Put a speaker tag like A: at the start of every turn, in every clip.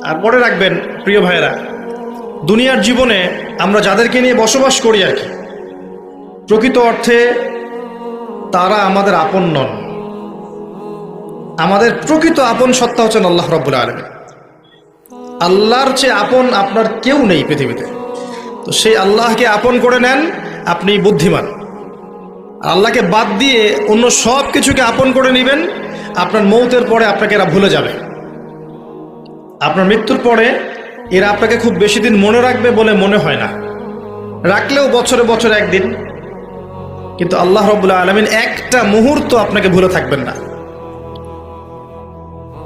A: আর মনে রাখবেন প্রিয় ভাইয়েরা, দুনিয়ার জীবনে আমরা যাদেরকে নিয়ে বসবাস করি আর কি, প্রকৃত অর্থে তারা আমাদের আপন নন। আমাদের প্রকৃত আপন সত্তা হচ্ছেন আল্লাহ রাব্বুল আলামিন। আল্লাহর চেয়ে আপন আপনার কেউ নেই পৃথিবীতে। তো সেই আল্লাহকে আপন করে নেন, আপনি বুদ্ধিমান। আল্লাহকে বাদ দিয়ে অন্য সব কিছুকে আপন করে নেবেন, আপনার মৌতের পরে আপনাকে এরা ভুলে যাবে। আপনার মৃত্যুর পরে এরা আপনাকে খুব বেশি দিন মনে রাখবে বলে মনে হয় না, রাখলেও বছরে বছরে একদিন। কিন্তু আল্লাহ রাব্বুল আলামিন একটা মুহূর্ত আপনাকে ভুলে থাকবেন না।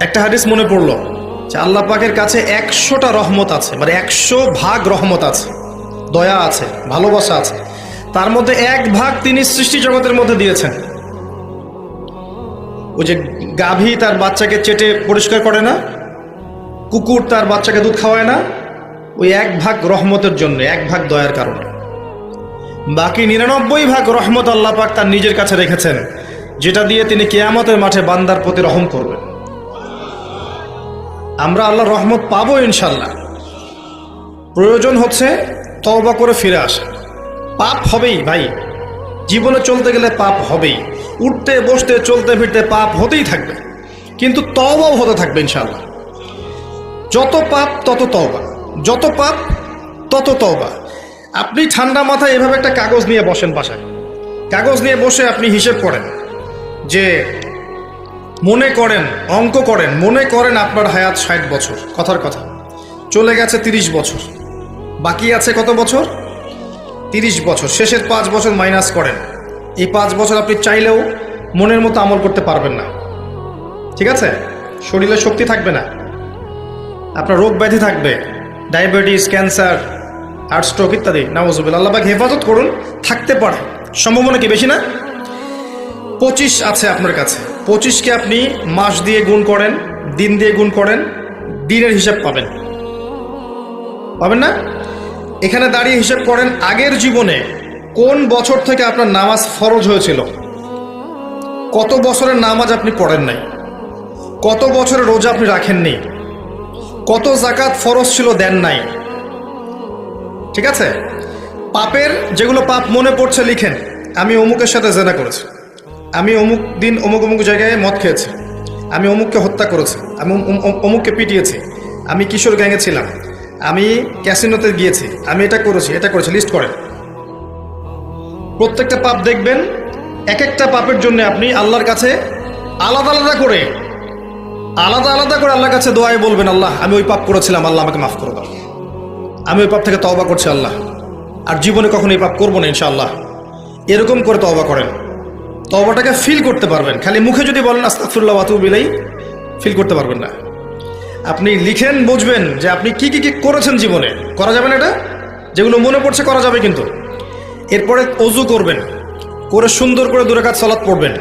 A: একটা হাদিস মনে পড়লো যে আল্লাহ পাকের কাছে 100টা রহমত আছে, মানে 100 ভাগ রহমত আছে, দয়া আছে, ভালোবাসা আছে। তার মধ্যে 1 ভাগ তিনি সৃষ্টি জগতের মধ্যে দিয়েছেন। ওই যে গাভী তার বাচ্চাকে চেটে পরিষ্কার করে না, কুকুর তার বাচ্চাকে দুধ খাওয়ায় না, ওই 1 ভাগ রহমতের জন্য, 1 ভাগ দয়ার কারণে। বাকি 99 ভাগ রহমত আল্লাহ পাক তার নিজের কাছে রেখেছেন, যেটা দিয়ে তিনি কিয়ামতের মাঠে বান্দার প্রতি রহম করবেন। আমরা আল্লাহর রহমত পাবো ইনশাল্লাহ। প্রয়োজন হচ্ছে তওবা করে ফিরে আসা। পাপ হবেই ভাই, জীবনে চলতে গেলে পাপ হবেই, উঠতে বসতে চলতে ফিরতে পাপ হতেই থাকবে, কিন্তু তওবাও হতে থাকবে ইনশাল্লাহ। যত পাপ তত তওবা, যত পাপ তত তওবা। আপনি ঠান্ডা মাথায় এভাবে একটা কাগজ নিয়ে বসেন বাসায়, কাগজ নিয়ে বসে আপনি হিসেব করেন যে, মনে করেন, অঙ্ক করেন, মনে করেন আপনার হায়াত 60 বছর, কথার কথা চলে গেছে 30 বছর, বাকি আছে কত বছর? 30 বছর। শেষের 5 বছর মাইনাস করেন। এই 5 বছর আপনি চাইলেও মনের মতো আমল করতে পারবেন না, ঠিক আছে? শরীরে শক্তি থাকবে না, আপনার রোগ ব্যাধি থাকবে, ডায়াবেটিস, ক্যান্সার, হার্ট স্ট্রোক ইত্যাদি। নাউজুবিল্লাহ, আল্লাহ পাক হেফাজত করুন। থাকতে পারে, সম্ভাবনা কি বেশি না? 25 আছে আপনার কাছে, 25কে আপনি মাস দিয়ে গুণ করেন, দিন দিয়ে গুণ করেন, দিনের হিসাব পাবেন, পাবেন না? এখানে দাঁড়িয়ে হিসাব করেন, আগের জীবনে কোন বছর থেকে আপনার নামাজ ফরজ হয়েছিল, কত বছরের নামাজ আপনি পড়েন নাই, কত বছরের রোজা আপনি রাখেননি, কত জাকাত ফরজ ছিল দেন নাই, ঠিক আছে? পাপের যেগুলো পাপ মনে পড়ছে লিখেন, আমি অমুকের সাথে জেনা করেছি, আমি অমুক দিন অমুক অমুক জায়গায় মদ খেয়েছি, আমি অমুককে হত্যা করেছি, আমি অমুককে পিটিয়েছি, আমি কিশোর গ্যাংয়ে ছিলাম, আমি ক্যাসিনোতে গিয়েছি, আমি এটা করেছি, এটা করেছি, লিস্ট করেন। প্রত্যেকটা পাপ দেখবেন, এক একটা পাপের জন্য আপনি আল্লাহর কাছে আলাদা আলাদা করে আল্লাহর কাছে দোয়ায় বলবেন, আল্লাহ আমি ওই পাপ করেছিলাম, আল্লাহ আমাকে মাফ করে দাও, আমি ওই পাপ থেকে তওবা করছি আল্লাহ, আর জীবনে কখনো এই পাপ করবো না ইনশাআল্লাহ। এরকম করে তওবা করেন, তওবাটাকে ফিল করতে পারবেন। খালি মুখে যদি বলেন আস্তাগফিরুল্লাহ ওয়া আতুবু ইলাইহি, ফিল করতে পারবেন না। আপনি লিখেন, বুঝবেন যে আপনি কি কি কি করেছেন জীবনে। করা যাবে না এটা, যেগুলো মনে পড়ছে করা যাবে কিন্তু। এরপরে ওযু করবেন, করে সুন্দর করে 2 রাকাত সালাত পড়বেন,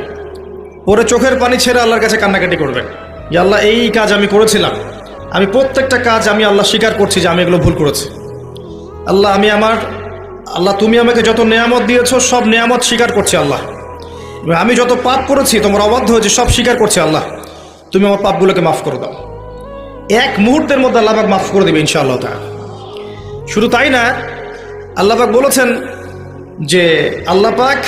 A: পরে চোখের পানি ছেড়ে আল্লাহর কাছে কান্নাকাটি করবেন যে আল্লাহ এই কাজ আমি করেছিলাম, আমি প্রত্যেকটা কাজ আমি আল্লাহ স্বীকার করছি যে আমি এগুলো ভুল করেছি। আল্লাহ তুমি আমাকে যত নেয়ামত দিয়েছো সব নেয়ামত স্বীকার করছি আল্লাহ। আমি যত পাপ করেছি, তোমার অবাধ্য হয়েছে, সব স্বীকার করছি আল্লাহ, তুমি আমার পাপগুলোকে মাফ করে দাও। 1 মুহূর্তের মধ্যে আল্লাহ পাক মাফ করে দেবে ইনশাআল্লাহ তাআলা। শুধু তাই না, আল্লাহ পাক বলেছেন যে আল্লাহ পাক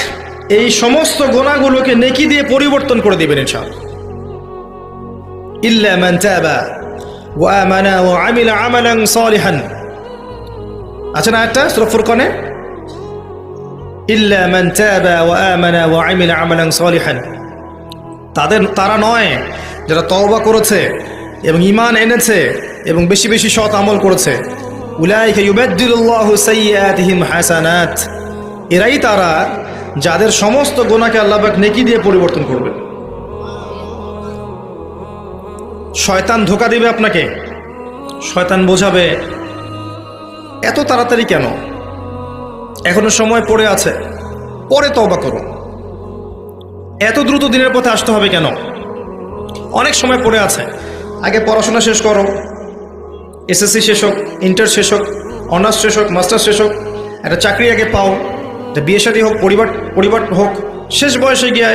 A: এই সমস্ত গুনাহগুলোকে নেকি দিয়ে পরিবর্তন করে দিবেন ইনশাআল্লাহ। ইল্লা মান তাবা ওয়া আমানা ওয়া আমিলা আমালান সালিহান, আছে না একটা সূরা ফুরকানে, ইল্লা মান তাবা ওয়া আমানা ওয়া আমিলা আমালান সালিহান। তারা নয় যারা তওবা করেছে এবং ঈমান এনেছে এবং বেশি বেশি সৎ আমল করেছে। উলাইকা ইউবাদদিলুল্লাহু সাইয়্যাতিহিম হাসানাত, এরাই তারা যাদের সমস্ত গুনাহকে আল্লাহ পাক নেকি দিয়ে পরিবর্তন করবেন। শয়তান ধোঁকা দিবে আপনাকে, শয়তান বোঝাবে এত তাড়াতাড়ি কেন, এখনো সময় পড়ে আছে, পরে তওবা করো, এত দ্রুত দিনের পথে আসতে হবে কেন, অনেক সময় পড়ে আছে, আগে পড়াশোনা শেষ করো, এসএসসি শেষ হোক, ইন্টার শেষ হোক, অনার্স শেষ হোক, মাস্টার্স শেষ হোক, একটা চাকরি আগে পাও, বিয়ে শাদী হোক, পরিবার হোক, শেষ বয়সে গিয়ে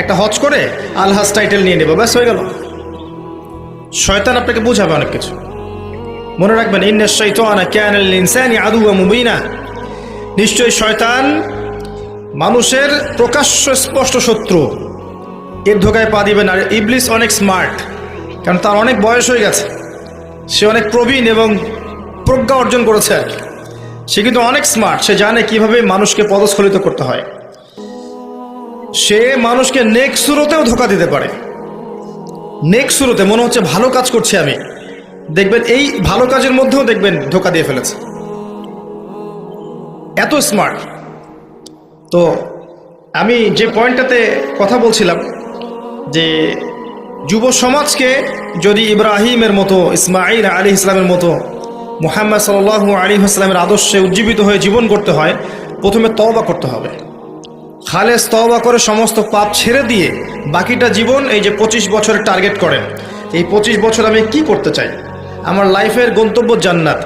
A: একটা হজ করে আলহাজ টাইটেল নিয়ে নেবো, ব্যাস হয়ে গেল। শয়তান আপনাকে বুঝাবে অনেক কিছু, মনে রাখবেন, ইন্নাশ শাইতানা কানা লিল ইনসানি আদুওয়াম মুবিনা, নিশ্চয়ই শয়তান মানুষের প্রকাশ্য স্পষ্ট শত্রু। এর ধোকায় পা দিবেন। আর ইবলিস অনেক স্মার্ট, কারণ তার অনেক বয়স হয়ে গেছে, সে অনেক প্রবীণ এবং প্রজ্ঞা অর্জন করেছে আর কি। সে কিন্তু অনেক স্মার্ট, সে জানে কিভাবে মানুষকে পদস্খলিত করতে হয়। সে মানুষকে নেক সুরতেও ধোকা দিতে পারে। নেক সুরতে মনে হচ্ছে ভালো কাজ করছি আমি, দেখবেন এই ভালো কাজের মধ্যেও দেখবেন ধোকা দিয়ে ফেলেছে, এত স্মার্ট। তো আমি যে পয়েন্টটাতে কথা বলছিলাম যে যুব সমাজকে যদি ইব্রাহিমের মতো, ইসমাঈল আলাইহিস সালামের মতো, মুহাম্মদ সাল্লাল্লাহু আলাইহি ওয়াসাল্লামের আদর্শে উজ্জীবিত হয়ে জীবন করতে হয়, প্রথমে তওবা করতে হবে। খালেস তওবা করে সমস্ত পাপ ছেড়ে দিয়ে বাকিটা জীবন, এই যে 25 বছরের টার্গেট করেন, এই 25 বছর আমি কি করতে চাই, আমার লাইফের গন্তব্য জান্নাত,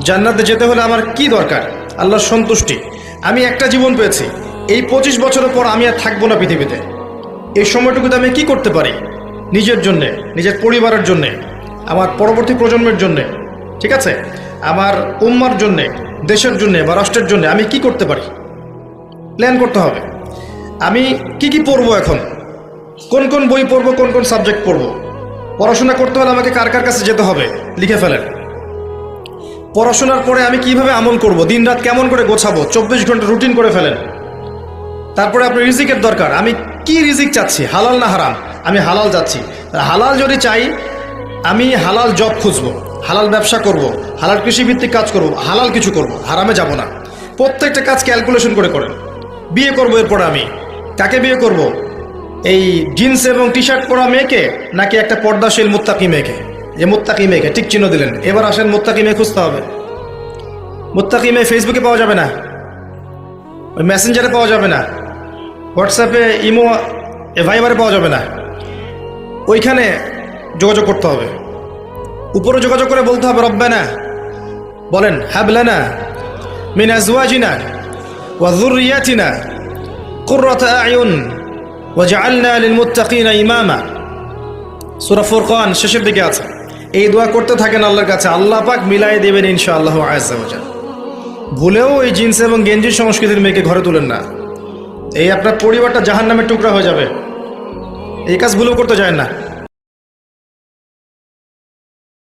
A: জান্নাতে যেতে হলে আমার কি দরকার, আল্লাহর সন্তুষ্টি। আমি একটা জীবন পেয়েছি, এই 25 বছরের পর আমি আর থাকবো না পৃথিবীতে। এই সময়টুকুতে আমি কি করতে পারি নিজের জন্যে, নিজের পরিবারের জন্যে, আমার পরবর্তী প্রজন্মের জন্যে, ঠিক আছে, আমার উম্মার জন্যে, দেশের জন্যে বা রাষ্ট্রের জন্যে আমি কি করতে পারি, প্ল্যান করতে হবে। আমি কি পড়বো, এখন কোন কোন বই পড়বো, কোন কোন সাবজেক্ট পড়বো। পড়াশোনা করতে হলে আমাকে কার কার কাছে যেতে হবে, লিখে ফেলেন। পড়াশোনার পরে আমি কিভাবে আমল করব, দিন রাত কেমন করে গোছাবো, 24 ঘন্টা রুটিন করে ফেলেন। তারপরে আপনার রিজিকের দরকার, আমি কি রিজিক চাচ্ছি, হালাল না হারাম, আমি হালাল চাচ্ছি। হালাল যদি চাই, আমি হালাল জব খুঁজবো, হালাল ব্যবসা করব, হালাল কৃষিভিত্তিক কাজ করব, হালাল কিছু করব, হারামে যাব না। প্রত্যেকটা কাজ ক্যালকুলেশন করে করেন। বিয়ে করবো, এরপরে আমি কাকে বিয়ে করব, এই জিন্স এবং টি শার্ট পরা মেয়েকে, নাকি একটা পর্দাশীল মুত্তাকি মেয়েকে? যে মুত্তাকি মেয়েকে ঠিক চিহ্ন দিলেন, এবার আসেন মুত্তাকি মেয়ে খুঁজতে হবে। মুত্তাকি মেয়ে ফেসবুকে পাওয়া যাবে না, ওই মেসেঞ্জারে পাওয়া যাবে না, হোয়াটসঅ্যাপে, ইমো, ভাইবারে পাওয়া যাবে না, ওইখানে যোগাযোগ করতে হবে। উপরে যোগাযোগ করে বলতে হবে, রব্বানা, বলেন, হাবলানা মিন আজওয়াজিনা ওয়া যুররিয়াতিনা কুররাতা আয়ুন ওয়াজআলনা লিল মুত্তাকিনা ইমামা। সূরা ফুরকান শেষের দিকে আছে। এই দোয়া করতে থাকেন আল্লাহর কাছে, আল্লাহ পাক মিলাই দেবেন ইনশাআল্লাহ আযজা ওয়া জাল। ভুলেও এই জিন্স এবং গেঞ্জি সংস্কৃতির মেয়েকে ঘরে তুলেন না, এই আপনার পরিবারটা জাহান্নামের টুকরা হয়ে যাবে। এই কাজ ভুলেও করতে যায় না।